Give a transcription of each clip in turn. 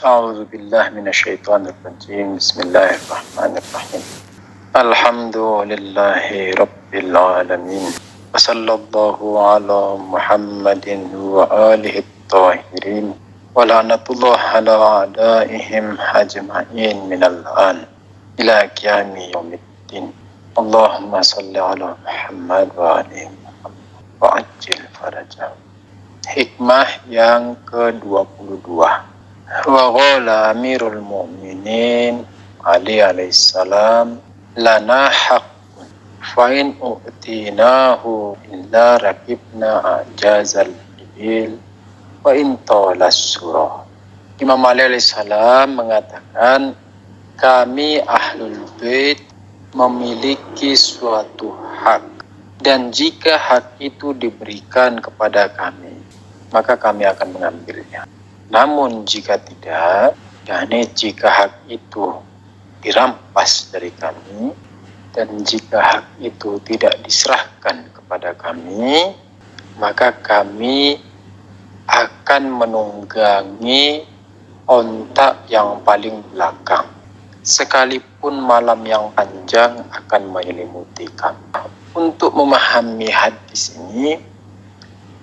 A'udzu billahi minasyaitonir rajim. Bismillahirrahmanirrahim. Alhamdulillahi rabbil alamin. Wa sallallahu ala Muhammadin wa alihi tahirin. Wa la'natullah ala a'daihim ajma'in minal an ila qiyami yaumiddin. Allahumma salli ala Muhammad wa alihi Muhammad wa ajil farajah. Hikmah yang ke-22. Wa qala amirul mu'minin Ali alaihissalam, lana haqqun fa in u'tinahu illa rakibna ajazal ibil wa in talas surah. Imam Ali alaihissalam mengatakan, kami ahlul bait memiliki suatu hak, dan jika hak itu diberikan kepada kami, maka kami akan mengambilnya. Namun jika tidak, yakni jika hak itu dirampas dari kami, dan jika hak itu tidak diserahkan kepada kami, maka kami akan menunggangi onta yang paling belakang, sekalipun malam yang panjang akan menyelimuti kami. Untuk memahami hadis ini,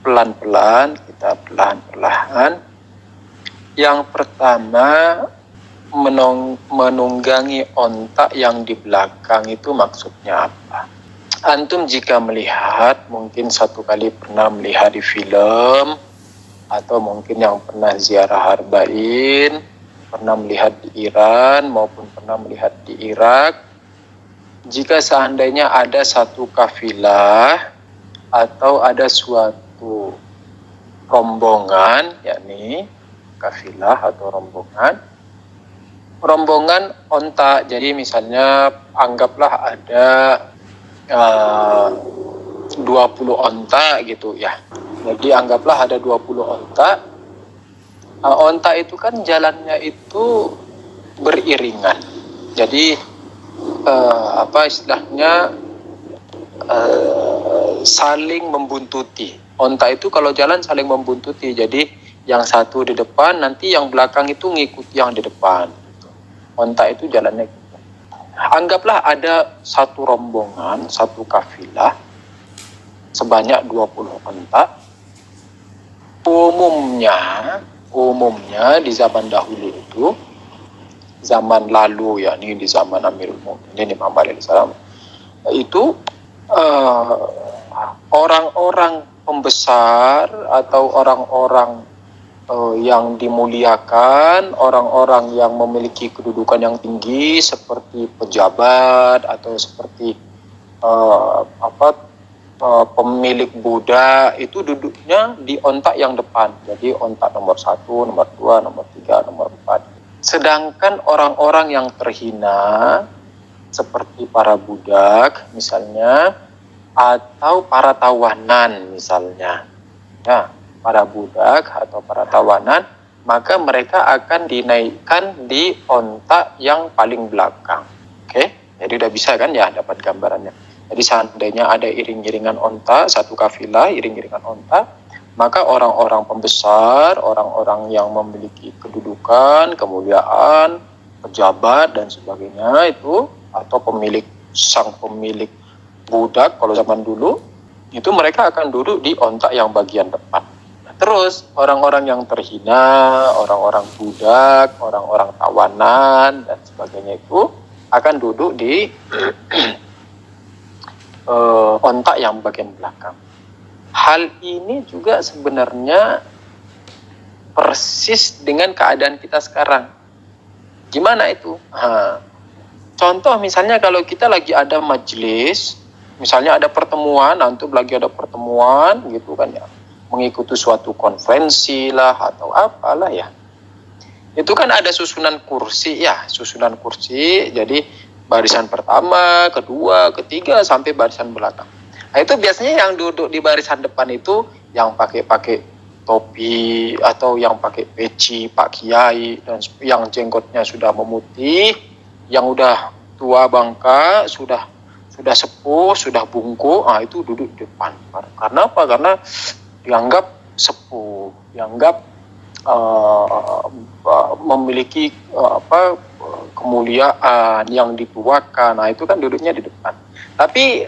pelan-pelan, kita perlahan-lahan. Yang pertama, menunggangi onta yang di belakang itu maksudnya apa? Antum jika melihat, mungkin satu kali pernah melihat di film, atau mungkin yang pernah ziarah Harbain, pernah melihat di Iran maupun pernah melihat di Irak, jika seandainya ada satu kafilah atau ada suatu rombongan, yakni kafilah atau rombongan onta. Jadi misalnya anggaplah ada 20 onta gitu ya. Jadi anggaplah ada 20 onta. Onta itu kan jalannya itu beriringan. Jadi istilahnya saling membuntuti. Onta itu kalau jalan saling membuntuti. Jadi yang satu di depan, nanti yang belakang itu ngikuti yang di depan. Onta itu jalannya gitu. Anggaplah ada satu rombongan, satu kafilah, sebanyak 20 onta. Umumnya di zaman dahulu itu, zaman lalu, yakni di zaman Amirul Mukminin Imam Ali alaihissalam, itu orang-orang pembesar atau orang-orang yang dimuliakan, orang-orang yang memiliki kedudukan yang tinggi seperti pejabat atau seperti pemilik budak, itu duduknya di ontak yang depan. Jadi ontak nomor 1, nomor 2, nomor 3, nomor 4. Sedangkan orang-orang yang terhina seperti para budak misalnya, atau para tawanan misalnya, ya, para budak atau para tawanan, maka mereka akan dinaikkan di onta yang paling belakang. Oke, jadi udah bisa kan ya dapat gambarannya. Jadi seandainya ada iring-iringan onta, satu kafilah iring-iringan onta, maka orang-orang pembesar, orang-orang yang memiliki kedudukan, kemuliaan, pejabat dan sebagainya itu, atau sang pemilik budak kalau zaman dulu, itu mereka akan duduk di onta yang bagian depan. Terus orang-orang yang terhina, orang-orang budak, orang-orang tawanan dan sebagainya itu akan duduk di ontak yang bagian belakang. Hal ini juga sebenarnya persis dengan keadaan kita sekarang. Gimana itu? Contoh misalnya kalau kita lagi ada majelis, misalnya ada pertemuan, antum lagi ada pertemuan gitu kan ya, mengikuti suatu konferensi lah atau apalah ya. Itu kan ada susunan kursi ya, susunan kursi. Jadi barisan pertama, kedua, ketiga sampai barisan belakang. Nah, itu biasanya yang duduk di barisan depan itu yang pakai topi atau yang pakai peci, Pak Kiai, dan yang jenggotnya sudah memutih, yang udah tua bangka, sudah sepuh, sudah bungkuk, itu duduk di depan. Karena apa? Karena dianggap sepuh, dianggap uh, memiliki kemuliaan yang dituakan. Nah, itu kan duduknya di depan. Tapi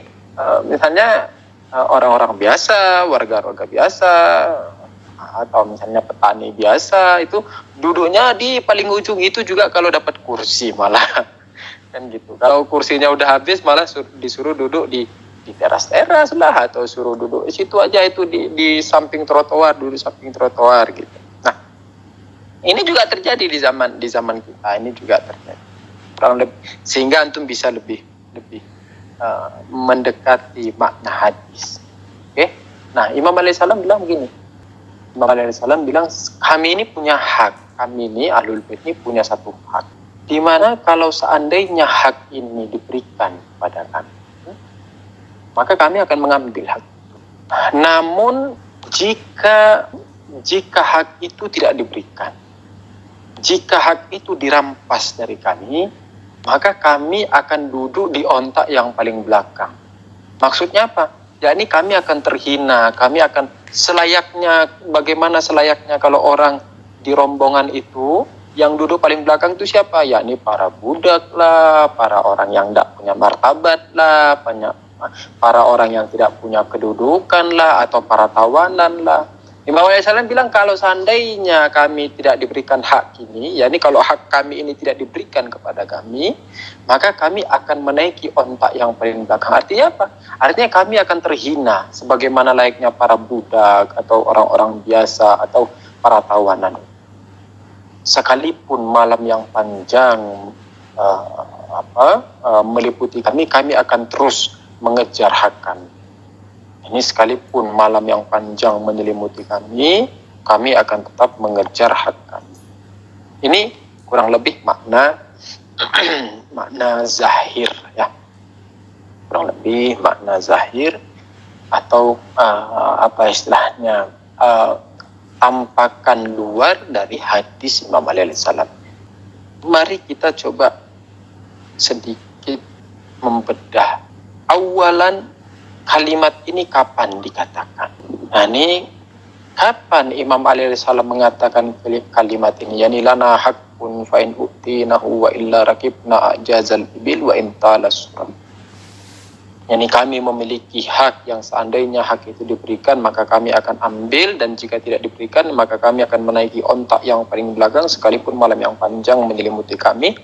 misalnya orang-orang biasa, warga-warga biasa, atau misalnya petani biasa, itu duduknya di paling ujung. Itu juga kalau dapat kursi malah kan gitu. Kalau kursinya udah habis malah disuruh duduk di teras-teras lah, atau suruh duduk di situ aja, itu di samping trotoar, duduk di samping trotoar gitu. Nah, ini juga terjadi di zaman kita, ini juga terjadi. Sehingga antum bisa lebih mendekati makna hadis. Oke? Nah, Imam alaihissalam bilang begini. Imam alaihissalam bilang, kami ini punya hak. Kami ini Ahlul Bait ini punya satu hak. Di mana kalau seandainya hak ini diberikan kepada kami, maka kami akan mengambil hak itu. Namun jika hak itu tidak diberikan, jika hak itu dirampas dari kami, maka kami akan duduk di ontak yang paling belakang. Maksudnya apa? Yakni kami akan terhina, kami akan selayaknya, bagaimana selayaknya kalau orang di rombongan itu, yang duduk paling belakang itu siapa? Yakni para budak lah, para orang yang tidak punya martabat lah, para orang yang tidak punya kedudukan lah, atau para tawanan lah. Imam alaihissalam bilang, kalau seandainya kami tidak diberikan hak ini, yakni kalau hak kami ini tidak diberikan kepada kami, maka kami akan menaiki ontak yang paling belakang. Artinya apa? Artinya kami akan terhina sebagaimana layaknya para budak atau orang-orang biasa atau para tawanan. Sekalipun malam yang panjang meliputi kami akan terus mengejar hak kami. Ini sekalipun malam yang panjang menyelimuti kami akan tetap mengejar hak kami. Ini kurang lebih makna zahir, ya. Kurang lebih makna zahir atau apa istilahnya, tampakan luar dari hadis Imam Ali alaihissalam. Mari kita coba sedikit membedah. Awalan, kalimat ini kapan dikatakan? Nah, ini kapan Imam Ali alaihissalam mengatakan kalimat ini? Yani lana haqqun fa in utinahu wa illa rakibna ajazal ibil wa in talas. Yani kami memiliki hak yang seandainya hak itu diberikan maka kami akan ambil, dan jika tidak diberikan maka kami akan menaiki ontak yang paling belakang sekalipun malam yang panjang menyelimuti kami.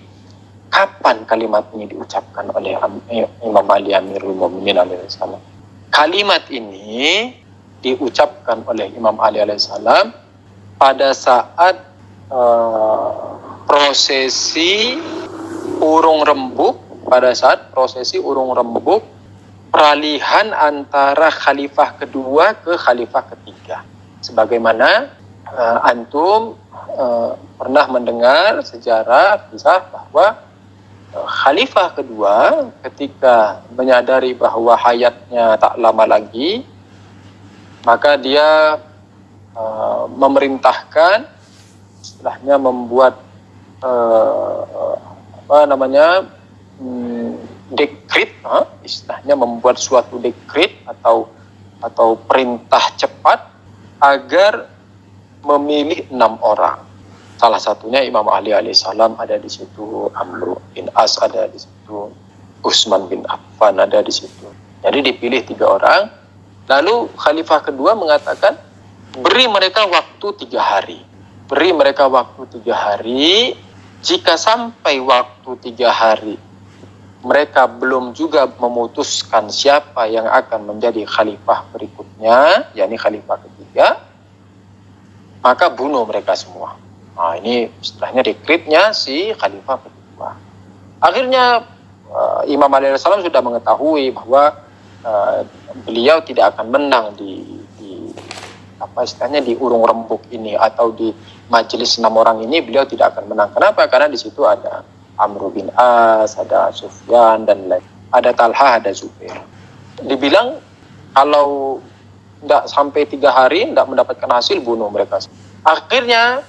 Kapan kalimat ini diucapkan oleh Imam Ali Amirul Mukminin alaihissalam? Kalimat ini diucapkan oleh Imam Ali alaihissalam pada saat prosesi urung rembuk, peralihan antara khalifah kedua ke khalifah ketiga. Sebagaimana antum pernah mendengar sejarah kisah bahwa khalifah kedua ketika menyadari bahwa hayatnya tak lama lagi, maka dia memerintahkan, istilahnya membuat dekret, istilahnya membuat suatu dekret atau perintah cepat agar memilih 6 orang. Salah satunya Imam Ali alaihissalam ada di situ, Amr bin As ada di situ, Utsman bin Affan ada di situ. Jadi dipilih 3 orang. Lalu khalifah kedua mengatakan, beri mereka waktu 3 hari. Beri mereka waktu 3 hari. Jika sampai waktu 3 hari mereka belum juga memutuskan siapa yang akan menjadi khalifah berikutnya, yakni khalifah ketiga, maka bunuh mereka semua. Nah, ini istilahnya dekretnya si khalifah kedua. Akhirnya Imam Ali alaihissalam sudah mengetahui bahwa beliau tidak akan menang di urung rembuk ini, atau di majelis 6 orang ini beliau tidak akan menang. Kenapa? Karena di situ ada Amr bin As, ada Sufyan dan lain. Ada Talha, ada Zubair. Dibilang kalau tidak sampai 3 hari tidak mendapatkan hasil, bunuh mereka. Akhirnya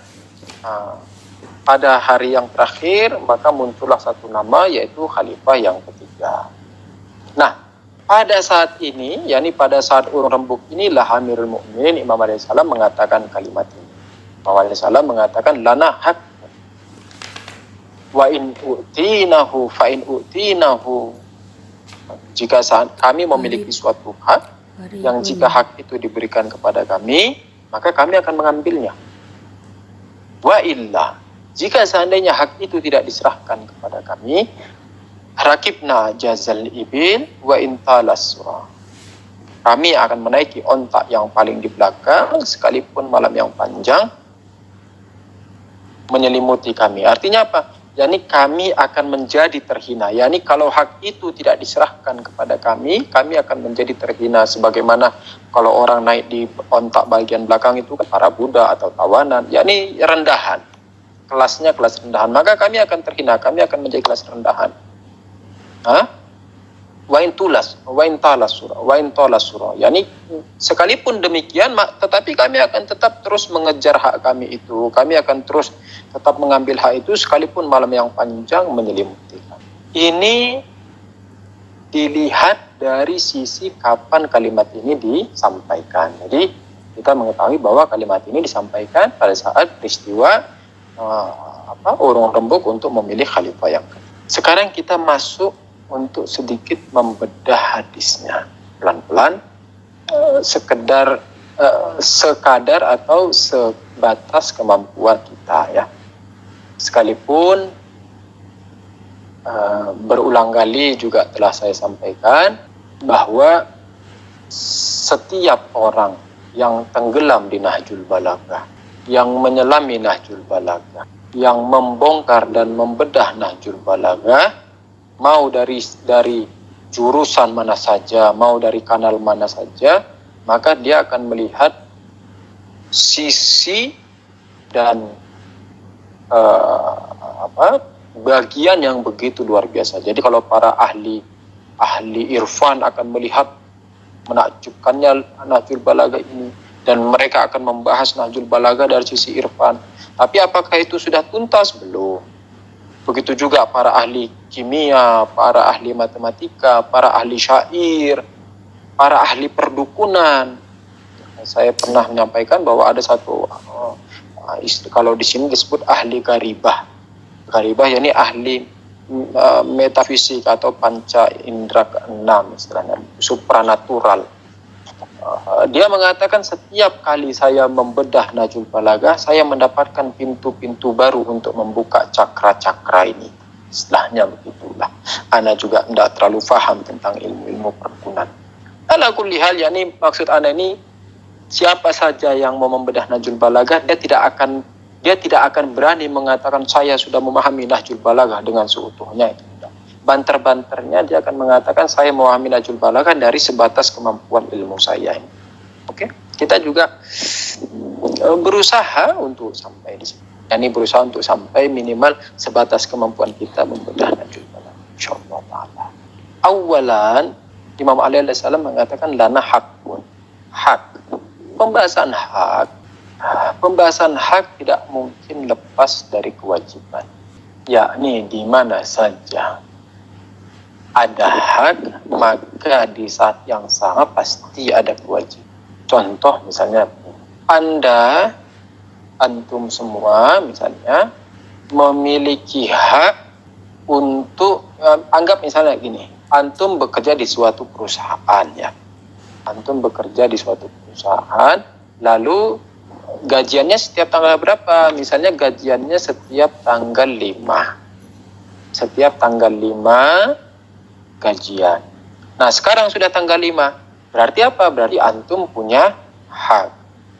pada hari yang terakhir maka muncullah satu nama, yaitu khalifah yang ketiga. Nah, pada saat ini, yakni pada saat urung rembuk inilah Amirul Mukminin Imam alaihissalam mengatakan kalimat ini. Muhammad SAW mengatakan lana hak wa in u'tinahu fa in u'tinahu, jika kami memiliki suatu hak yang jika hak itu diberikan kepada kami, maka kami akan mengambilnya. Wa illa, jika seandainya hak itu tidak diserahkan kepada kami, rakibna jazal ibil wa intalas surah, kami akan menaiki ontak yang paling di belakang sekalipun malam yang panjang menyelimuti kami. Artinya apa? Yani kami akan menjadi terhina. Yani kalau hak itu tidak diserahkan kepada kami akan menjadi terhina. Sebagaimana kalau orang naik di ontak bagian belakang itu kan para budak atau tawanan. Yani rendahan. Kelasnya kelas rendahan. Maka kami akan terhina. Kami akan menjadi kelas rendahan. Wa in talas surah. Yani sekalipun demikian, tetapi kami akan tetap terus mengejar hak kami itu. Kami akan terus tetap mengambil hak itu sekalipun malam yang panjang menyelimuti kami. Ini dilihat dari sisi kapan kalimat ini disampaikan. Jadi kita mengetahui bahwa kalimat ini disampaikan pada saat peristiwa urung rembuk untuk memilih khalifah yang kedua. Sekarang kita masuk untuk sedikit membedah hadisnya pelan-pelan, sekadar atau sebatas kemampuan kita ya. Sekalipun berulang kali juga telah saya sampaikan bahwa setiap orang yang tenggelam di Nahjul Balaghah, yang menyelami Nahjul Balaghah, yang membongkar dan membedah Nahjul Balaghah, mau dari jurusan mana saja, mau dari kanal mana saja, maka dia akan melihat sisi dan bagian yang begitu luar biasa. Jadi kalau para ahli irfan akan melihat menakjubkannya Nahjul Balaghah ini, dan mereka akan membahas Nahjul Balaghah dari sisi irfan. Tapi apakah itu sudah tuntas? Belum. Begitu juga para ahli kimia, para ahli matematika, para ahli syair, para ahli perdukunan. Saya pernah menyampaikan bahwa ada satu, kalau di sini disebut ahli garibah. Garibah yakni ahli metafisik atau panca indera keenam, istilahnya supranatural. Dia mengatakan setiap kali saya membedah Nahjul Balaghah, saya mendapatkan pintu-pintu baru untuk membuka cakra-cakra ini. Istilahnya begitulah. Ana juga tidak terlalu faham tentang ilmu-ilmu perdukunan. Ala kulli hal, yakni maksud ana ini, siapa saja yang mau membedah Nahjul Balaghah, dia tidak akan berani mengatakan saya sudah memahami Nahjul Balaghah dengan seutuhnya. Itu tidak. Banter-banternya dia akan mengatakan saya memahami Nahjul Balaghah dari sebatas kemampuan ilmu saya ini. Oke, kita juga berusaha untuk sampai di sini. Yani berusaha untuk sampai minimal sebatas kemampuan kita membedah Nahjul Balaghah. Insyaallah taala. Awalan, Imam Ali alaihi salam mengatakan lana hakun. Hak. Pembahasan hak tidak mungkin lepas dari kewajiban. Yakni di mana saja ada hak, maka di saat yang sama pasti ada kewajiban. Contoh misalnya, antum semua misalnya memiliki hak untuk, anggap misalnya gini, antum bekerja di suatu perusahaan ya. Antum bekerja di suatu perusahaan, lalu gajiannya setiap tanggal berapa? Misalnya gajiannya setiap tanggal 5. Setiap tanggal 5 gajian. Nah, sekarang sudah tanggal 5. Berarti apa? Berarti antum punya hak.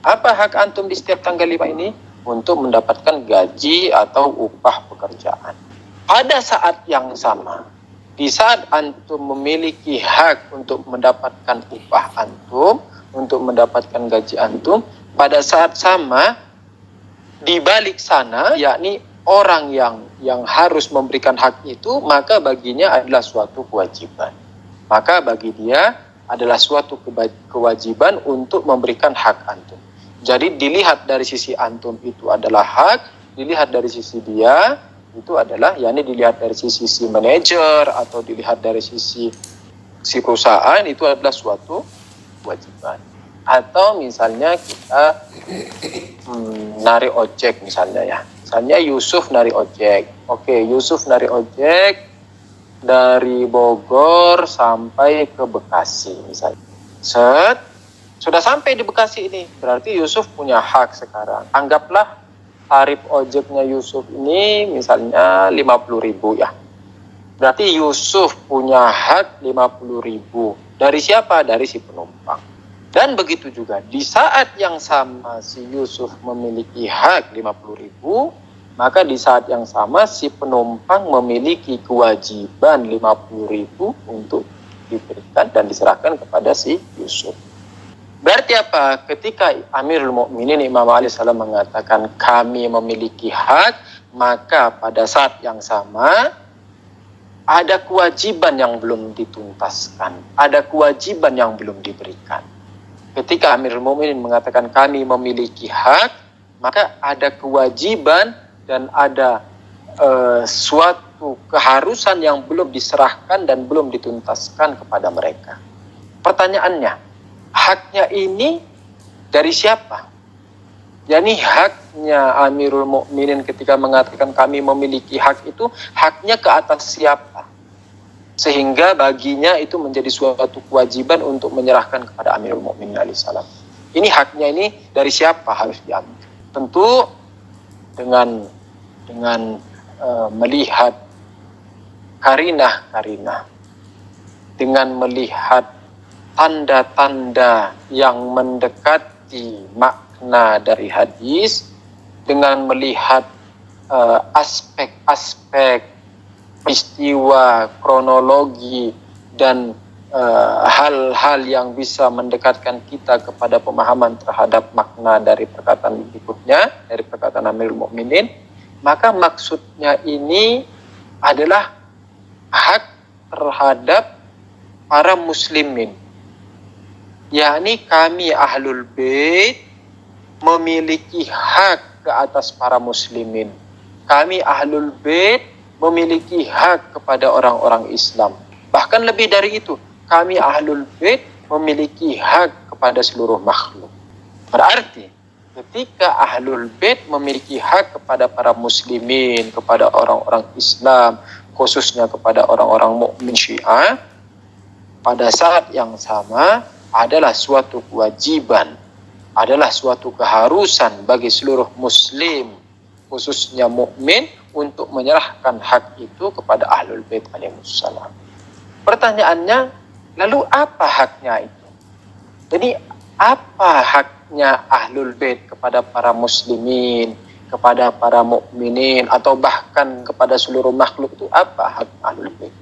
Apa hak antum di setiap tanggal 5 ini? Untuk mendapatkan gaji atau upah pekerjaan. Pada saat yang sama, di saat antum memiliki hak untuk mendapatkan upah antum, untuk mendapatkan gaji antum, pada saat sama, di balik sana, yakni orang yang harus memberikan hak itu, maka baginya adalah suatu kewajiban. Maka bagi dia adalah suatu kewajiban untuk memberikan hak antum. Jadi dilihat dari sisi antum itu adalah hak, dilihat dari sisi dia itu adalah, yakni dilihat dari sisi si manajer atau dilihat dari sisi si perusahaan, itu adalah suatu kewajiban. Atau misalnya kita narik ojek misalnya ya. Misalnya Yusuf narik ojek. Oke, Yusuf narik ojek dari Bogor sampai ke Bekasi misalnya. Set, sudah sampai di Bekasi ini. Berarti Yusuf punya hak sekarang. Anggaplah tarif ojeknya Yusuf ini misalnya 50.000 ya. Berarti Yusuf punya hak 50.000. Dari siapa? Dari si penumpang. Dan begitu juga di saat yang sama si Yusuf memiliki hak 50.000, maka di saat yang sama si penumpang memiliki kewajiban 50.000 untuk diberikan dan diserahkan kepada si Yusuf. Berarti apa? Ketika Amirul Mukminin Imam Ali salam mengatakan kami memiliki hak, maka pada saat yang sama ada kewajiban yang belum dituntaskan, ada kewajiban yang belum diberikan. Ketika Amirul Mukminin mengatakan kami memiliki hak, maka ada kewajiban dan ada suatu keharusan yang belum diserahkan dan belum dituntaskan kepada mereka. Pertanyaannya, haknya ini dari siapa? Yani haknya Amirul Mukminin ketika mengatakan kami memiliki hak itu, haknya ke atas siapa? Sehingga baginya itu menjadi suatu kewajiban untuk menyerahkan kepada Amirul Mukminin alaihissalam. Ini haknya ini dari siapa harus diambil? Tentu dengan melihat karinah-karinah, dengan melihat tanda-tanda yang mendekati makna dari hadis, dengan melihat aspek-aspek peristiwa, kronologi, dan hal-hal yang bisa mendekatkan kita kepada pemahaman terhadap makna dari perkataan berikutnya, dari perkataan Amirul Mukminin, maka maksudnya ini adalah hak terhadap para muslimin. Yakni kami Ahlul Bait memiliki hak ke atas para muslimin. Kami Ahlul Bait memiliki hak kepada orang-orang Islam. Bahkan lebih dari itu, kami Ahlul Bait memiliki hak kepada seluruh makhluk. Berarti, ketika Ahlul Bait memiliki hak kepada para muslimin, kepada orang-orang Islam, khususnya kepada orang-orang mukmin Syiah, pada saat yang sama adalah suatu kewajiban, adalah suatu keharusan bagi seluruh muslim, khususnya mukmin, untuk menyerahkan hak itu kepada Ahlul Bait alaihissalam. Pertanyaannya, lalu apa haknya itu? Jadi apa haknya Ahlul Bait kepada para muslimin, kepada para mukminin, atau bahkan kepada seluruh makhluk itu? Apa hak Ahlul Bait?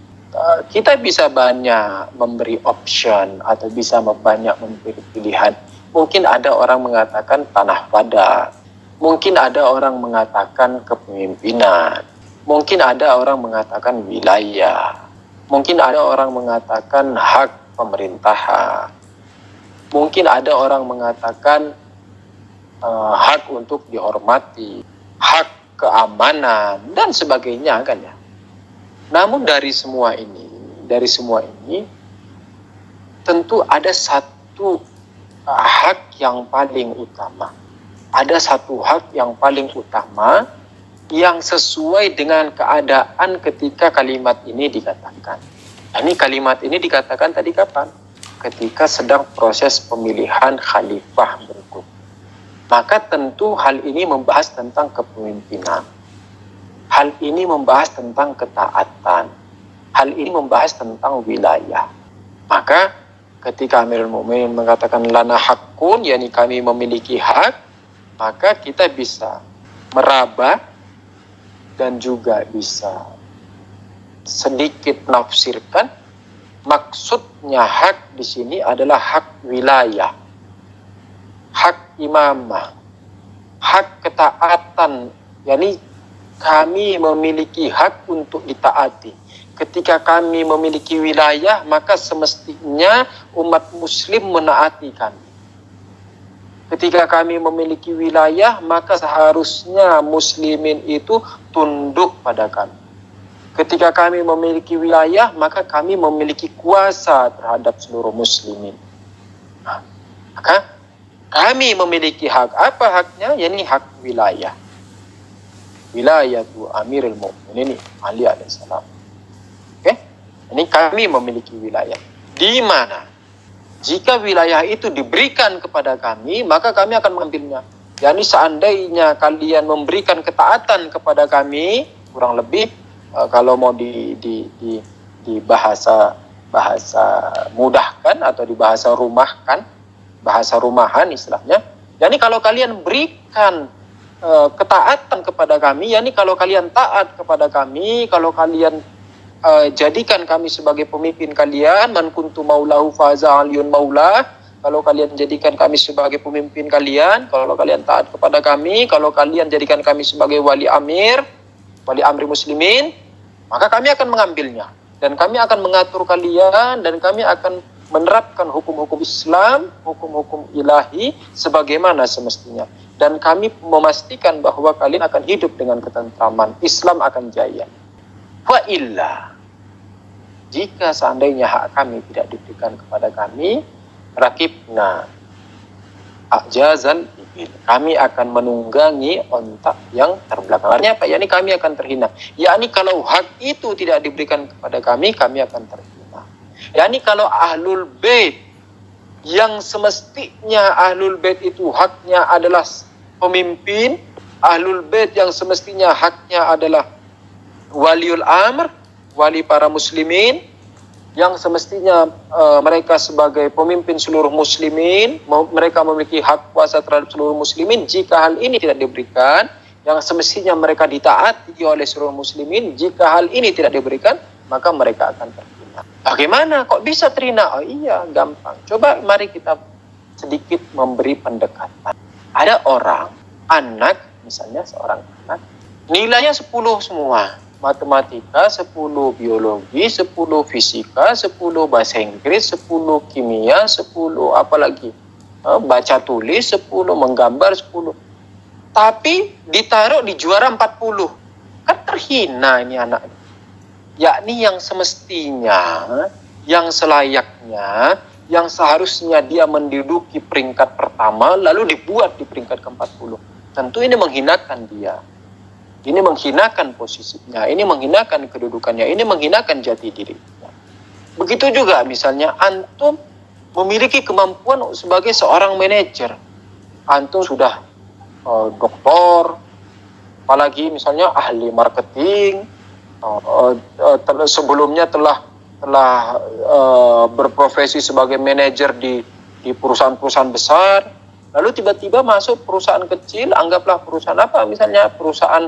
Kita bisa banyak memberi option atau bisa banyak memberi pilihan. Mungkin ada orang mengatakan tanah pada, mungkin ada orang mengatakan kepemimpinan, mungkin ada orang mengatakan wilayah, mungkin ada orang mengatakan hak pemerintahan, mungkin ada orang mengatakan hak untuk dihormati, hak keamanan, dan sebagainya kan ya. Namun dari semua ini tentu ada satu hak yang paling utama. Ada satu hak yang paling utama yang sesuai dengan keadaan ketika kalimat ini dikatakan. Ini kalimat ini dikatakan tadi kapan? Ketika sedang proses pemilihan khalifah berikut. Maka tentu hal ini membahas tentang kepemimpinan. Hal ini membahas tentang ketaatan. Hal ini membahas tentang wilayah. Maka ketika Amirul Mukminin mengatakan lana hakun, yakni kami memiliki hak, maka kita bisa meraba dan juga bisa sedikit nafsirkan maksudnya hak di sini adalah hak wilayah, hak imamah, hak ketaatan. Yani kami memiliki hak untuk ditaati. Ketika kami memiliki wilayah, maka semestinya umat muslim menaati kami. Ketika kami memiliki wilayah, maka seharusnya muslimin itu tunduk pada kami. Ketika kami memiliki wilayah, maka kami memiliki kuasa terhadap seluruh muslimin. Maka kami memiliki hak. Apa haknya? Yakni hak wilayah. Wilayah itu Amirul Mukminin Ali alaihissalam. Oke? Ini kami memiliki wilayah. Di mana jika wilayah itu diberikan kepada kami, maka kami akan mengambilnya. Yani seandainya kalian memberikan ketaatan kepada kami, kurang lebih kalau mau di bahasa mudahkan atau di bahasa rumahan istilahnya. Yani kalau kalian berikan ketaatan kepada kami, yani kalau kalian taat kepada kami, kalau kalian jadikan kami sebagai pemimpin kalian, man kuntu maulahu faza aliyun maulah, kalau kalian jadikan kami sebagai pemimpin kalian, kalau kalian taat kepada kami, kalau kalian jadikan kami sebagai wali amri muslimin, maka kami akan mengambilnya. Dan kami akan mengatur kalian, dan kami akan menerapkan hukum-hukum Islam, hukum-hukum ilahi, sebagaimana semestinya. Dan kami memastikan bahwa kalian akan hidup dengan ketentraman. Islam akan jaya. Wa illa, jika seandainya hak kami tidak diberikan kepada kami, rakibna ajazal ibil, kami akan menunggangi ontak yang terbelakang. Artinya apa? Yani kami akan terhina. Yani kalau hak itu tidak diberikan kepada kami akan terhina. Yani kalau ahlul bait yang semestinya ahlul bait itu haknya adalah pemimpin, ahlul bait yang semestinya haknya adalah waliul amr, wali para muslimin, yang semestinya mereka sebagai pemimpin seluruh muslimin, mereka memiliki hak kuasa terhadap seluruh muslimin. Jika hal ini tidak diberikan, yang semestinya mereka ditaati oleh seluruh muslimin, jika hal ini tidak diberikan, maka mereka akan terhina. Bagaimana? Kok bisa terhina? Oh iya, gampang. Coba mari kita sedikit memberi pendekatan. Ada orang, anak, misalnya seorang anak, nilainya 10 semua. Matematika 10, biologi 10, fisika 10, bahasa Inggris 10, kimia 10, apalagi baca tulis 10, menggambar 10. Tapi ditaruh di juara 40. Kan terhina ini anak. Yakni yang semestinya, yang selayaknya, yang seharusnya dia menduduki peringkat pertama, lalu dibuat di peringkat ke-40. Tentu ini menghinakan dia. Ini menghinakan posisinya, ini menghinakan kedudukannya, ini menghinakan jati dirinya. Begitu juga misalnya antum memiliki kemampuan sebagai seorang manajer. Antum sudah doktor, apalagi misalnya ahli marketing, sebelumnya telah berprofesi sebagai manajer di perusahaan-perusahahan besar, lalu tiba-tiba masuk perusahaan kecil, anggaplah perusahaan apa, misalnya perusahaan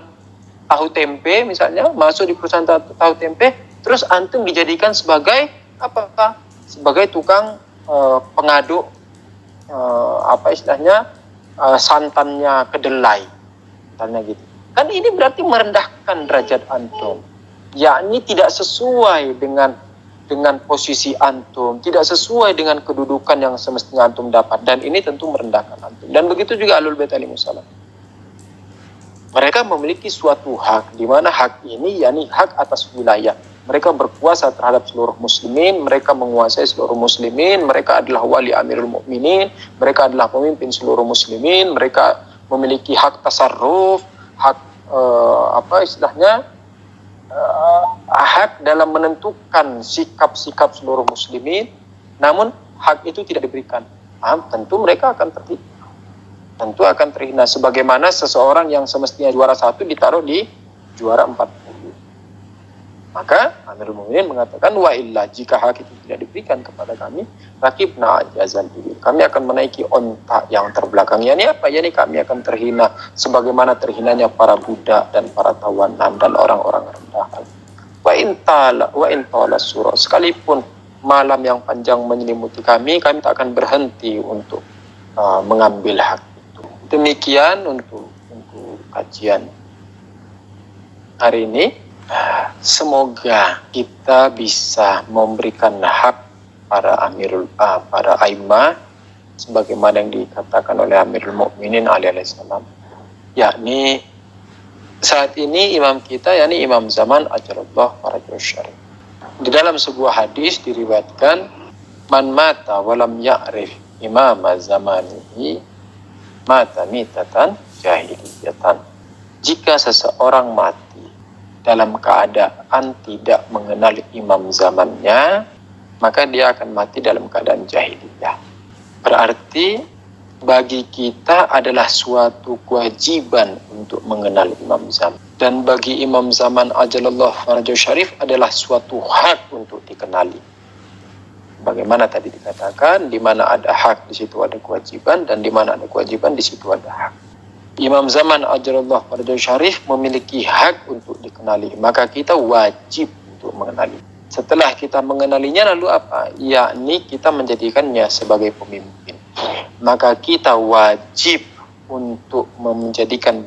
tahu tempe misalnya, masuk di perusahaan tahu tempe, terus antum dijadikan sebagai apa? Sebagai tukang pengaduk santannya kedelai, misalnya gitu. Kan ini berarti merendahkan derajat antum, yakni tidak sesuai dengan posisi antum, tidak sesuai dengan kedudukan yang semestinya antum dapat, dan ini tentu merendahkan antum. Dan begitu juga Ahlul Bait alaihissalam. Mereka memiliki suatu hak, di mana hak ini yakni hak atas wilayah. Mereka berkuasa terhadap seluruh muslimin, mereka menguasai seluruh muslimin, mereka adalah wali amirul mukminin, mereka adalah pemimpin seluruh muslimin, mereka memiliki hak tasarruf, hak hak dalam menentukan sikap-sikap seluruh muslimin. Namun hak itu tidak diberikan. Tentu mereka akan terhina. Tentu akan terhina, sebagaimana seseorang yang semestinya juara 1 ditaruh di juara 40. Maka Amirul Mukminin mengatakan, wa illa, jika hak itu tidak diberikan kepada kami, rakibna ajazal ibil, kami akan menaiki onta yang terbelakang. Yani apa? Yani kami akan terhina sebagaimana terhinanya para budak dan para tawanan dan orang-orang rendahan. Wa intala surah, sekalipun malam yang panjang menyelimuti kami tak akan berhenti untuk mengambil hak. Demikian untuk kajian hari ini. Semoga kita bisa memberikan hak para a'immah sebagaimana yang dikatakan oleh Amirul Mukminin Ali alaihissalam. Yakni saat ini imam kita, yakni imam zaman ajalallah farajul syarif. Di dalam sebuah hadis diriwayatkan, man mata walam ya'rif imam zamanihi mata mitatan jahiliyatan. Jika seseorang mati dalam keadaan tidak mengenali imam zamannya, maka dia akan mati dalam keadaan jahiliyah. Berarti bagi kita adalah suatu kewajiban untuk mengenal imam zaman. Dan bagi imam zaman ajalallah farajah syarif adalah suatu hak untuk dikenali. Bagaimana tadi dikatakan, di mana ada hak di situ ada kewajiban, dan di mana ada kewajiban di situ ada hak. Imam zaman ajalallah farajah syarif memiliki hak untuk dikenali, maka kita wajib untuk mengenali. Setelah kita mengenalinya lalu apa? Yakni kita menjadikannya sebagai pemimpin. Maka kita wajib untuk menjadikan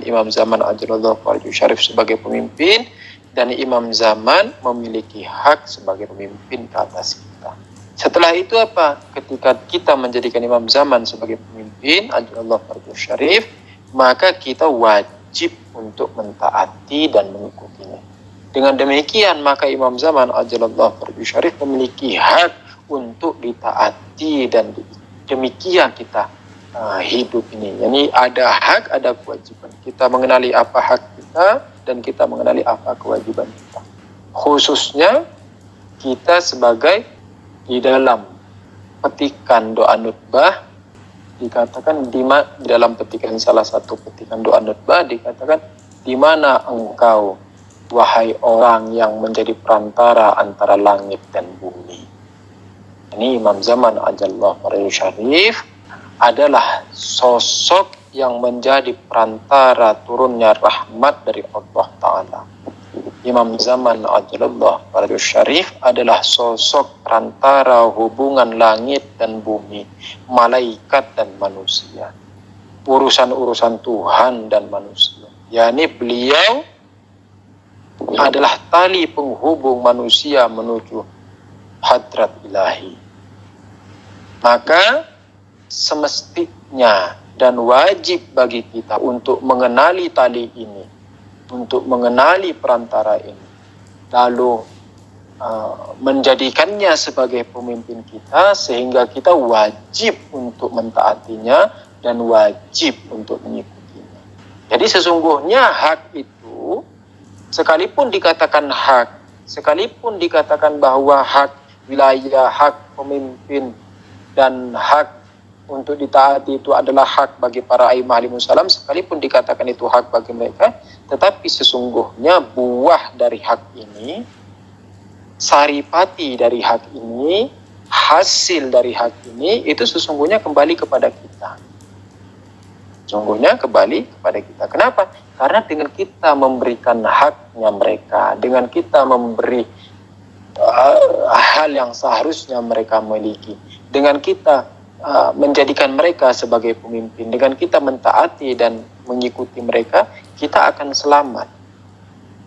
Imam Zaman ajalallahu farajah syarif sebagai pemimpin, dan Imam Zaman memiliki hak sebagai pemimpin ke atas kita. Setelah itu apa? Ketika kita menjadikan Imam Zaman sebagai pemimpin ajalallahu farajah syarif, maka kita wajib untuk mentaati dan mengikutinya. Dengan demikian maka Imam Zaman ajalallahu farajah syarif memiliki hak untuk ditaati, dan demikian kita hidup ini. Jadi ada hak, ada kewajiban. Kita mengenali apa hak kita dan kita mengenali apa kewajiban kita. Khususnya kita sebagai di dalam petikan doa nutbah dikatakan di dalam petikan salah satu petikan doa nutbah dikatakan, di mana engkau wahai orang yang menjadi perantara antara langit dan bumi. Ini Imam Zaman ajalallahu farajah syarif adalah sosok yang menjadi perantara turunnya rahmat dari Allah Ta'ala. Imam Zaman ajalallahu farajah syarif adalah sosok perantara hubungan langit dan bumi, malaikat dan manusia, urusan-urusan Tuhan dan manusia. Yani beliau adalah tali penghubung manusia menuju hadrat ilahi. Maka semestinya dan wajib bagi kita untuk mengenali tali ini, untuk mengenali perantara ini, lalu menjadikannya sebagai pemimpin kita, sehingga kita wajib untuk mentaatinya dan wajib untuk mengikutinya. Jadi sesungguhnya hak itu, sekalipun dikatakan hak, sekalipun dikatakan bahwa hak wilayah, hak pemimpin, dan hak untuk ditaati itu adalah hak bagi para a'immah alaihimussalam, sekalipun dikatakan itu hak bagi mereka, tetapi sesungguhnya buah dari hak ini, saripati dari hak ini, hasil dari hak ini, itu sesungguhnya kembali kepada kita. Sesungguhnya kembali kepada kita. Kenapa? Karena dengan kita memberikan haknya mereka, dengan kita memberi hal yang seharusnya mereka miliki, dengan kita menjadikan mereka sebagai pemimpin, dengan kita mentaati dan mengikuti mereka, kita akan selamat.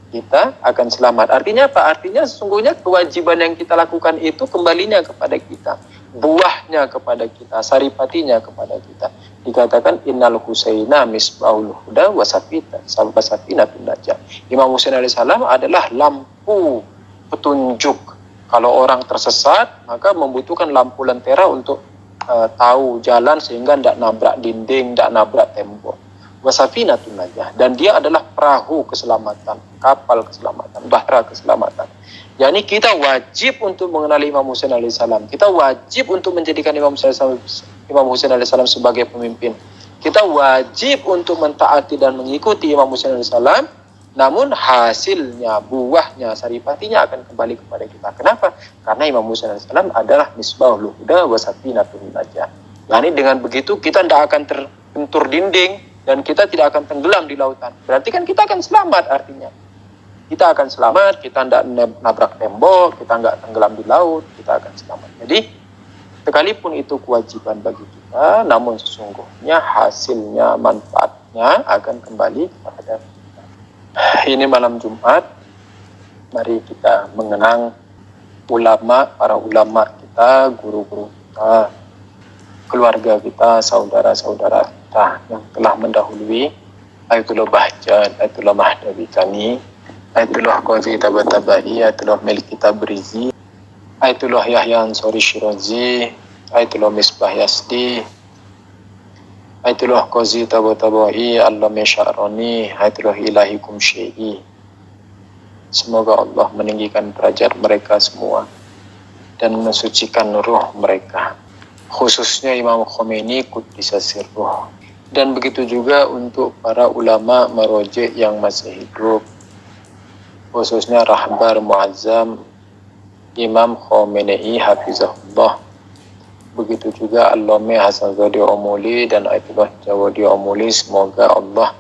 Kita akan selamat. Artinya apa? Artinya sesungguhnya kewajiban yang kita lakukan itu kembalinya kepada kita, buahnya kepada kita, saripatinya kepada kita. Dikatakan innal husaina misbahul huda wasafina bin najah. Imam Husain alaihissalam adalah lampu petunjuk. Kalau orang tersesat, maka membutuhkan lampu lentera untuk tahu jalan sehingga tidak nabrak dinding, tidak nabrak tembok. Wasafinatun najah, dan dia adalah perahu keselamatan, kapal keselamatan, bahtera keselamatan. Yani kita wajib untuk mengenali Imam Husain alaihissalam. Kita wajib untuk menjadikan Imam Husain alaihissalam sebagai pemimpin. Kita wajib untuk mentaati dan mengikuti Imam Husain alaihissalam. Namun hasilnya, buahnya, saripatinya akan kembali kepada kita. Kenapa? Karena Imam Husain alaihissalam adalah misbahul huda wa safinatun najah. Yani dengan begitu kita tidak akan terbentur dinding dan kita tidak akan tenggelam di lautan. Berarti kan kita akan selamat artinya. Kita akan selamat, kita tidak nabrak tembok, kita tidak tenggelam di laut, kita akan selamat. Jadi sekalipun itu kewajiban bagi kita, namun sesungguhnya hasilnya, manfaatnya akan kembali kepada kita. Ini malam Jumat, mari kita mengenang ulama, para ulama kita, guru-guru kita, keluarga kita, saudara-saudara kita yang telah mendahului. Ayatullah Bahjat, Ayatullah Mahdawi Kani, Ayatullah Qazi Tabatabai, Ayatullah Melki Tabrizi, Ayatullah Yahya Ansori Shirazi, Ayatullah Misbah Yasdi, Haitullah qazi taba'i allama sya'roni haitullah ilahikum syai'i. Semoga Allah meninggikan derajat mereka semua dan mensucikan ruh mereka, khususnya Imam Khomeini Quddisa sirruh. Dan begitu juga untuk para ulama marojek yang masih hidup, khususnya Rahbar Muazzam Imam Khomeini Hafizahullah. Begitu juga Allame Hasan Zadi Omuli dan Ayatullah Jawadi Omuli. Semoga Allah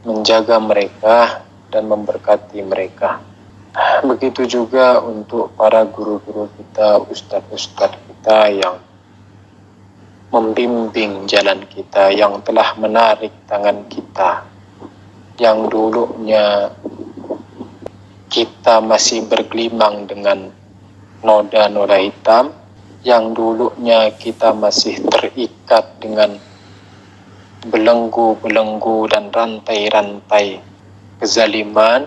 menjaga mereka dan memberkati mereka. Begitu juga untuk para guru-guru kita, ustadz-ustadz kita yang membimbing jalan kita, yang telah menarik tangan kita, yang dulunya kita masih bergelimang dengan noda-noda hitam, yang dulunya kita masih terikat dengan belenggu-belenggu dan rantai-rantai kezaliman,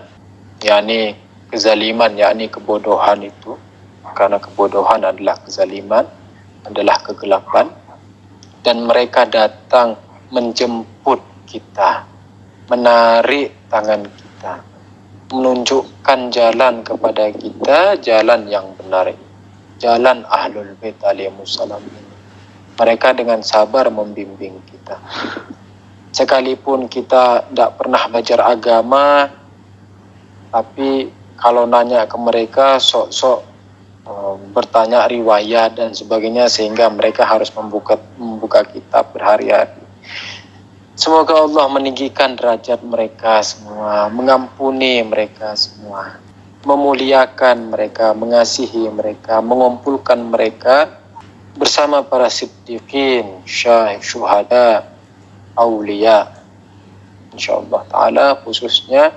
yakni kebodohan itu, karena kebodohan adalah kezaliman, adalah kegelapan, dan mereka datang menjemput kita, menarik tangan kita, menunjukkan jalan kepada kita, jalan yang benar, jalan Ahlul Bait alaihimussalam ini. Mereka dengan sabar membimbing kita. Sekalipun kita tidak pernah belajar agama, tapi kalau nanya ke mereka, sok-sok bertanya riwayat dan sebagainya, sehingga mereka harus membuka kitab berhari-hari. Semoga Allah meninggikan derajat mereka semua, mengampuni mereka semua, memuliakan mereka, mengasihi mereka, mengumpulkan mereka bersama para siddiqin, syuhada, aulia, insyaallah ta'ala, khususnya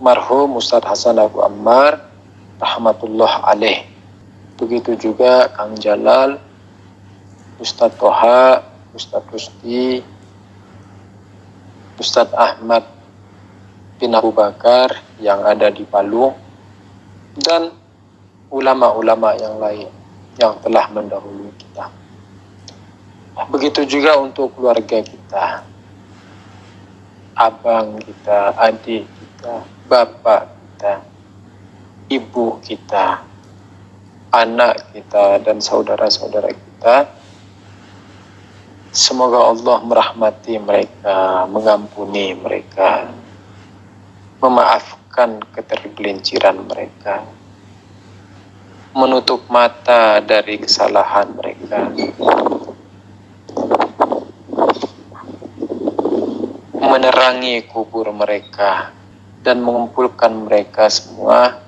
marhum Ustadz Hasan Abu Ammar rahmatullah alaih. Begitu juga Kang Jalal, Ustadz Toha, Ustadz Rusdi, Ustadz Ahmad bin Abu Bakar yang ada di Palu, dan ulama-ulama yang lain yang telah mendahului kita. Begitu juga untuk keluarga kita, abang kita, adik kita, bapak kita, ibu kita, anak kita, dan saudara-saudara kita. Semoga Allah merahmati mereka, mengampuni mereka, memaafkan ketergelinciran mereka, menutup mata dari kesalahan mereka, menerangi kubur mereka, dan mengumpulkan mereka semua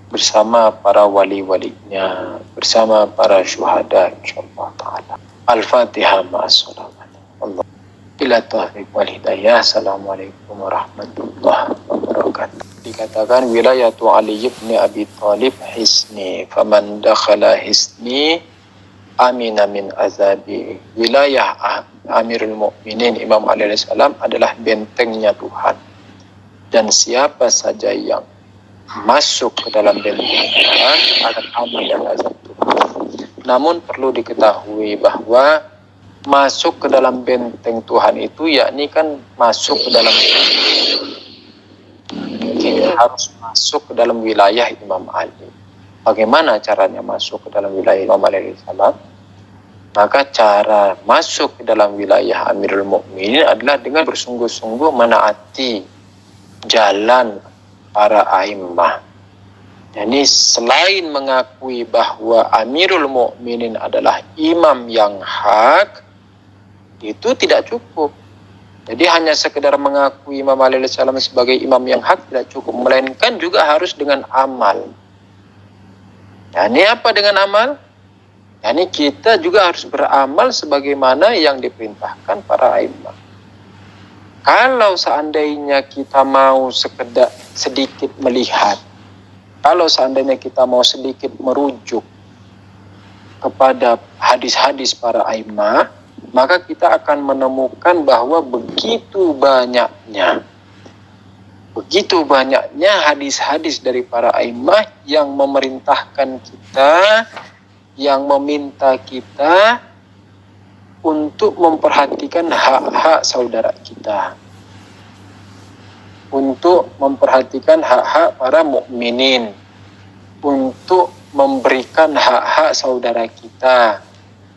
bersama para wali-walinya, bersama para syuhada insyaallah ta'ala. Al-Fatihah ma'as-salawat. Allah ila taufiq wal hidayah. Assalamualaikum warahmatullahi wabarakatuh. Dikatakan wilayatu Ali ibn Abi Thalib hisni, faman dakhala hisni amina min azabi. Wilayah Amirul Mukminin Imam Ali alaihissalam adalah bentengnya Tuhan, dan siapa saja yang masuk ke dalam benteng Tuhan akan aman dari azab Tuhan. Namun perlu diketahui bahwa masuk ke dalam benteng Tuhan itu yakni kan masuk ke dalam, kita harus masuk ke dalam wilayah Imam Ali. Bagaimana caranya masuk ke dalam wilayah Imam Ali alaihissalam? Maka cara masuk ke dalam wilayah Amirul Mukminin adalah dengan bersungguh-sungguh menaati jalan para a'immah. Jadi selain mengakui bahwa Amirul Mukminin adalah imam yang hak, itu tidak cukup. Jadi hanya sekedar mengakui Imam Ali alaihissalam sebagai imam yang hak tidak cukup, melainkan juga harus dengan amal. Ini apa dengan amal? Ini kita juga harus beramal sebagaimana yang diperintahkan para a'immah. Kalau seandainya kita mau sekedar sedikit melihat, kalau seandainya kita mau sedikit merujuk kepada hadis-hadis para a'immah, maka kita akan menemukan bahwa begitu banyaknya hadis-hadis dari para a'immah yang memerintahkan kita, yang meminta kita untuk memperhatikan hak-hak saudara kita, untuk memperhatikan hak-hak para mukminin, untuk memberikan hak-hak saudara kita,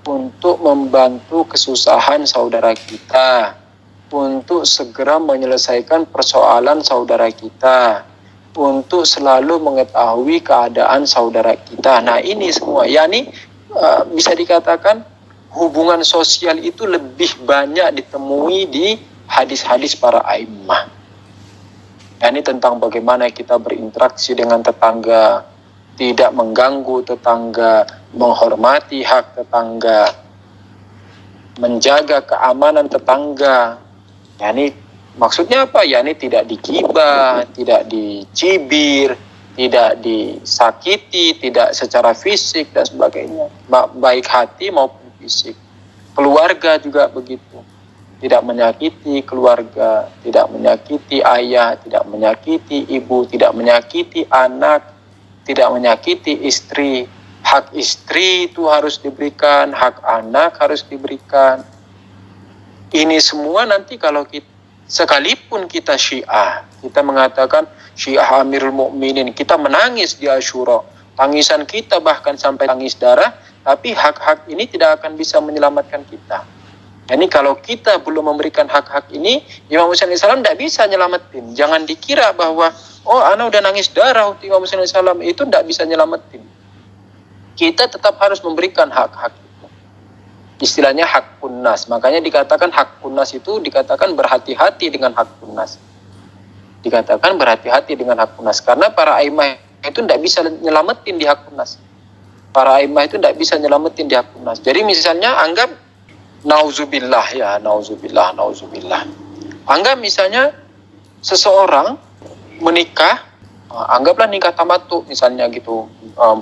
untuk membantu kesusahan saudara kita, untuk segera menyelesaikan persoalan saudara kita, untuk selalu mengetahui keadaan saudara kita. Nah, ini semua, yakni bisa dikatakan hubungan sosial itu lebih banyak ditemui di hadis-hadis para a'immah. Ini tentang bagaimana kita berinteraksi dengan tetangga, tidak mengganggu tetangga, menghormati hak tetangga, menjaga keamanan tetangga. Yani maksudnya apa? Yani tidak digibah, tidak dicibir, tidak disakiti, tidak secara fisik dan sebagainya, baik hati maupun fisik. Keluarga juga begitu, tidak menyakiti keluarga, tidak menyakiti ayah, tidak menyakiti ibu, tidak menyakiti anak, tidak menyakiti istri. Hak istri itu harus diberikan, hak anak harus diberikan. Ini semua nanti kalau kita, sekalipun kita Syiah, kita mengatakan Syiah Amirul Mukminin, kita menangis di Asyura, tangisan kita bahkan sampai tangis darah, tapi hak-hak ini tidak akan bisa menyelamatkan kita. Jadi kalau kita belum memberikan hak-hak ini, Imam Husain AS tidak bisa nyelamatin. Jangan dikira bahwa, oh ana udah nangis darah untuk Imam Husain AS, itu tidak bisa nyelamatin. Kita tetap harus memberikan hak-hak. Istilahnya hak kunnas. Makanya dikatakan hak kunnas itu dikatakan berhati-hati dengan hak kunnas. Dikatakan berhati-hati dengan hak kunnas. Karena para a'immah itu tidak bisa nyelamatin di hak kunnas. Para a'immah itu tidak bisa nyelamatin di hak kunnas. Jadi misalnya anggap nauzubillah ya, nauzubillah. Anggap misalnya seseorang menikah, anggaplah nikah tamattu misalnya gitu.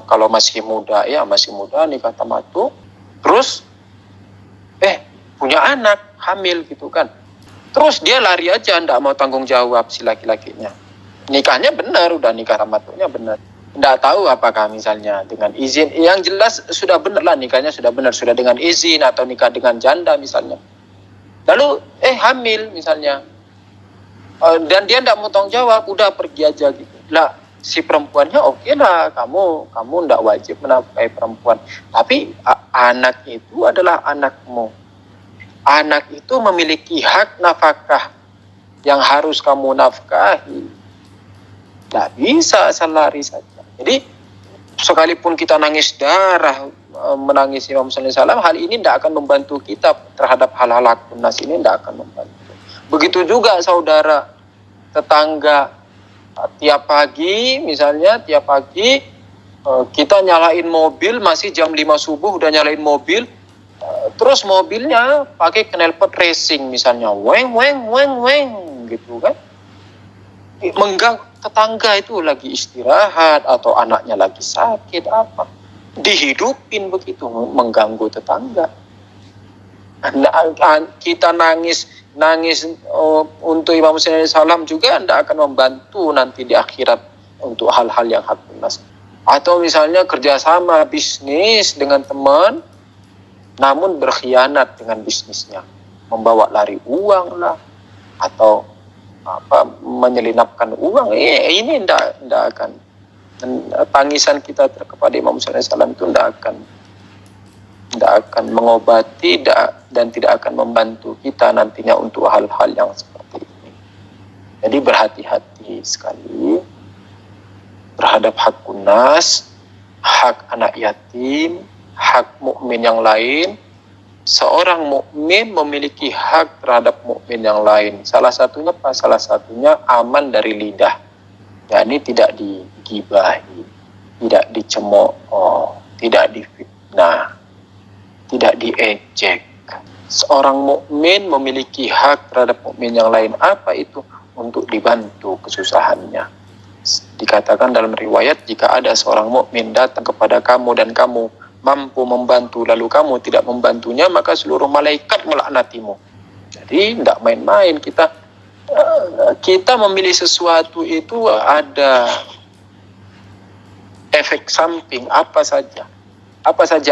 Kalau masih muda nikah tamattu. Terus punya anak, hamil gitu kan. Terus dia lari aja, enggak mau tanggung jawab si laki-lakinya. Nikahnya benar, udah nikah tamattunya benar. Enggak tahu apakah misalnya dengan izin, yang jelas sudah benar lah nikahnya, sudah benar, sudah dengan izin atau nikah dengan janda misalnya. Lalu hamil misalnya. Dan dia enggak mau tanggung jawab, udah pergi aja gitu. Lah si perempuannya oke lah, kamu enggak wajib menafkahi perempuan. Tapi anak itu adalah anakmu. Anak itu memiliki hak nafkah yang harus kamu nafkahi. Tidak bisa asal lari saja. Jadi sekalipun kita nangis darah, menangis Imam Husain AS, hal ini tidak akan membantu kita terhadap hal-hal kunnas ini, tidak akan membantu. Begitu juga saudara, tetangga, tiap pagi kita nyalain mobil, masih jam 5 subuh udah nyalain mobil. Terus mobilnya pakai knalpot racing misalnya, weng gitu kan, mengganggu tetangga itu lagi istirahat atau anaknya lagi sakit apa, dihidupin begitu, mengganggu tetangga. Kita nangis untuk Imam Husain AS juga tidak akan membantu nanti di akhirat untuk hal-hal yang hak kunnas. Atau misalnya kerjasama bisnis dengan teman, namun berkhianat dengan bisnisnya, membawa lari uang lah, atau menyelinapkan uang, ini tidak akan, tangisan kita kepada Imam Husain AS itu tidak akan mengobati dan tidak akan membantu kita nantinya untuk hal-hal yang seperti ini. Jadi berhati-hati sekali terhadap hak kunnas, hak anak yatim, hak mukmin yang lain. Seorang mukmin memiliki hak terhadap mukmin yang lain. Salah satunya apa? Salah satunya aman dari lidah. yakni tidak digibahi, tidak dicemooh, tidak difitnah, tidak diejek. Seorang mukmin memiliki hak terhadap mukmin yang lain. Apa itu? Untuk dibantu kesusahannya. Dikatakan dalam riwayat, jika ada seorang mukmin datang kepada kamu dan kamu mampu membantu, lalu kamu tidak membantunya, maka seluruh malaikat melaknatimu. Jadi tidak main-main kita memilih sesuatu itu ada efek samping apa saja.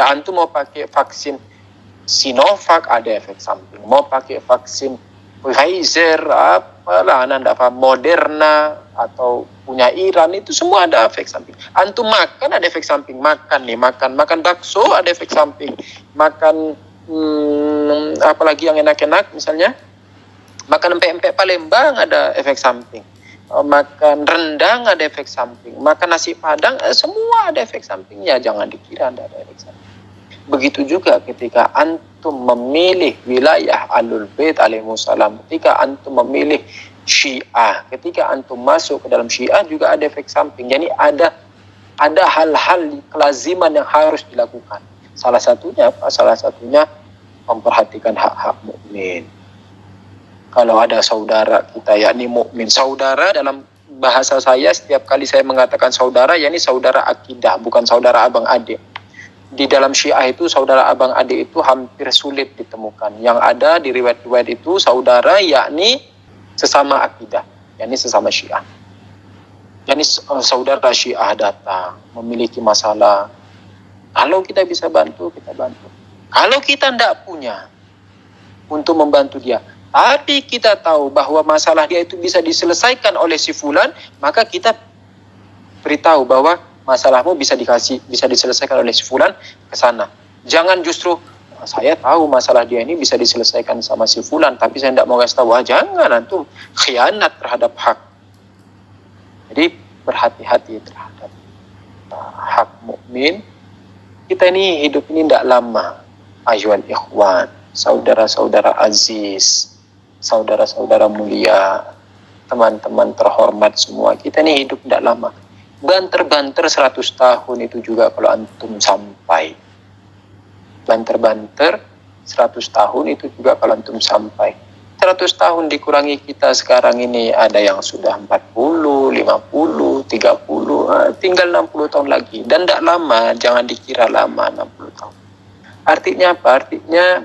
Antum mau pakai vaksin Sinovac ada efek samping. Mau pakai vaksin Pfizer, apalah, Anda tidak paham, Moderna, atau punya Iran, itu semua ada efek samping. Antum makan ada efek samping. Makan bakso ada efek samping. Makan apalagi yang enak-enak, misalnya makan empek-empek Palembang ada efek samping. Makan rendang ada efek samping. Makan nasi padang, semua ada efek sampingnya. Jangan dikira tidak ada efek samping. Begitu juga ketika antum memilih wilayah Ahlul Bait alaihissalam, ketika antum memilih Syiah, ketika antum masuk ke dalam Syiah juga ada efek samping. Jadi ada hal-hal kelaziman yang harus dilakukan. Salah satunya apa? Salah satunya memperhatikan hak-hak mukmin. Kalau ada saudara kita, yakni mukmin, saudara dalam bahasa saya, setiap kali saya mengatakan saudara, yakni saudara akidah, bukan saudara abang adik. Di dalam Syiah itu saudara abang adik itu hampir sulit ditemukan. Yang ada di riwayat-riwayat itu saudara yakni sesama akidah, yakni sesama Syiah. Yakni saudara Syiah datang memiliki masalah. Kalau kita bisa bantu, kita bantu. Kalau kita tidak punya untuk membantu dia, tapi kita tahu bahwa masalah dia itu bisa diselesaikan oleh si fulan, maka kita beritahu bahwa masalahmu bisa diselesaikan oleh si fulan, ke sana. Jangan justru saya tahu masalah dia ini bisa diselesaikan sama si fulan, tapi saya tidak mau kasih tahu. Jangan, antum khianat terhadap hak. Jadi berhati-hati terhadap hak mukmin. Kita ini hidup ini tidak lama. Ayuhal ikhwan, saudara-saudara aziz, saudara-saudara mulia, teman-teman terhormat semua, kita ini hidup tidak lama. Banter-banter 100 tahun itu juga kalau antum sampai. Banter-banter 100 tahun itu juga kalau antum sampai. 100 tahun dikurangi kita sekarang ini, ada yang sudah 40, 50, 30, tinggal 60 tahun lagi. Dan tidak lama, jangan dikira lama 60 tahun. Artinya apa? Artinya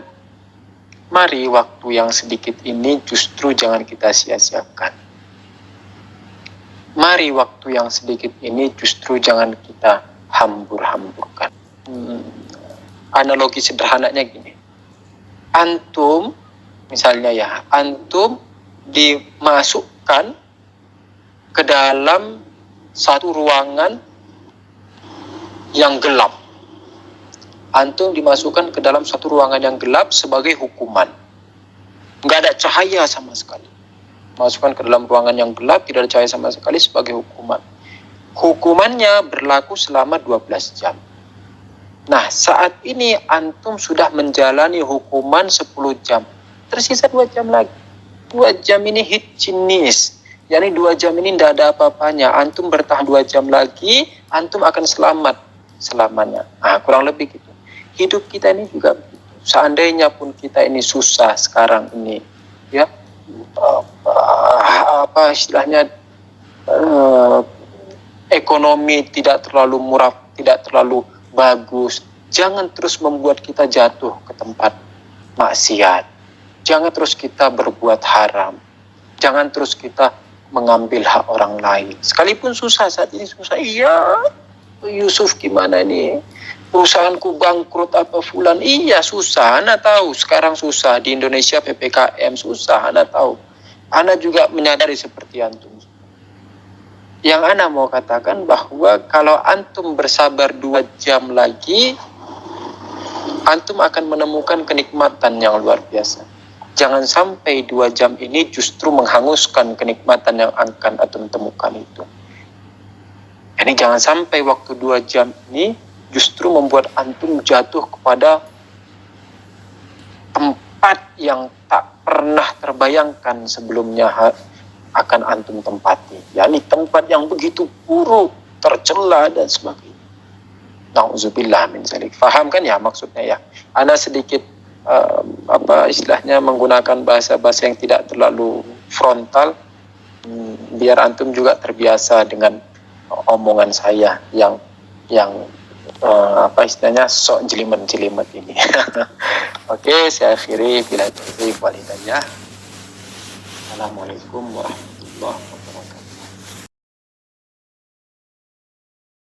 mari waktu yang sedikit ini justru jangan kita sia-siakan. Mari waktu yang sedikit ini justru jangan kita hambur-hamburkan. Analogi sederhananya gini. Antum, misalnya ya, antum dimasukkan ke dalam satu ruangan yang gelap. Antum dimasukkan ke dalam satu ruangan yang gelap sebagai hukuman. Nggak ada cahaya sama sekali. Masukkan ke dalam ruangan yang gelap, tidak ada cahaya sama sekali sebagai hukuman. Hukumannya berlaku selama 12 jam. Nah, saat ini antum sudah menjalani hukuman 10 jam. Tersisa 2 jam lagi. 2 jam ini hitjinis. Yani 2 jam ini tidak ada apa-apanya. Antum bertahan 2 jam lagi, antum akan selamat selamanya. Kurang lebih gitu. Hidup kita ini juga begitu. Seandainya pun kita ini susah sekarang ini, ya, apa istilahnya, ekonomi tidak terlalu murah, tidak terlalu bagus, jangan terus membuat kita jatuh ke tempat maksiat. Jangan terus kita berbuat haram. Jangan terus kita mengambil hak orang lain. Sekalipun susah, saat ini susah. Iya, Yusuf gimana ini? Perusahaanku bangkrut apa fulan? Iya susah, Ana tahu sekarang susah. Di Indonesia PPKM susah, Ana tahu. Ana juga menyadari seperti antum. Yang Ana mau katakan bahwa kalau antum bersabar 2 jam lagi, antum akan menemukan kenikmatan yang luar biasa. Jangan sampai 2 jam ini justru menghanguskan kenikmatan yang akan antum temukan itu. Jadi jangan sampai waktu 2 jam ini justru membuat antum jatuh kepada tempat yang tak pernah terbayangkan sebelumnya akan antum tempati. yakni tempat yang begitu buruk, tercela dan sebagainya. Nauzubillah min zalik. Faham kan ya maksudnya ya? Ana sedikit istilahnya menggunakan bahasa-bahasa yang tidak terlalu frontal, biar antum juga terbiasa dengan omongan saya yang istilahnya sok jelimet-jelimet ini. Oke, saya akhiri bila taufiq wal hidayah. Assalamualaikum warahmatullahi wabarakatuh.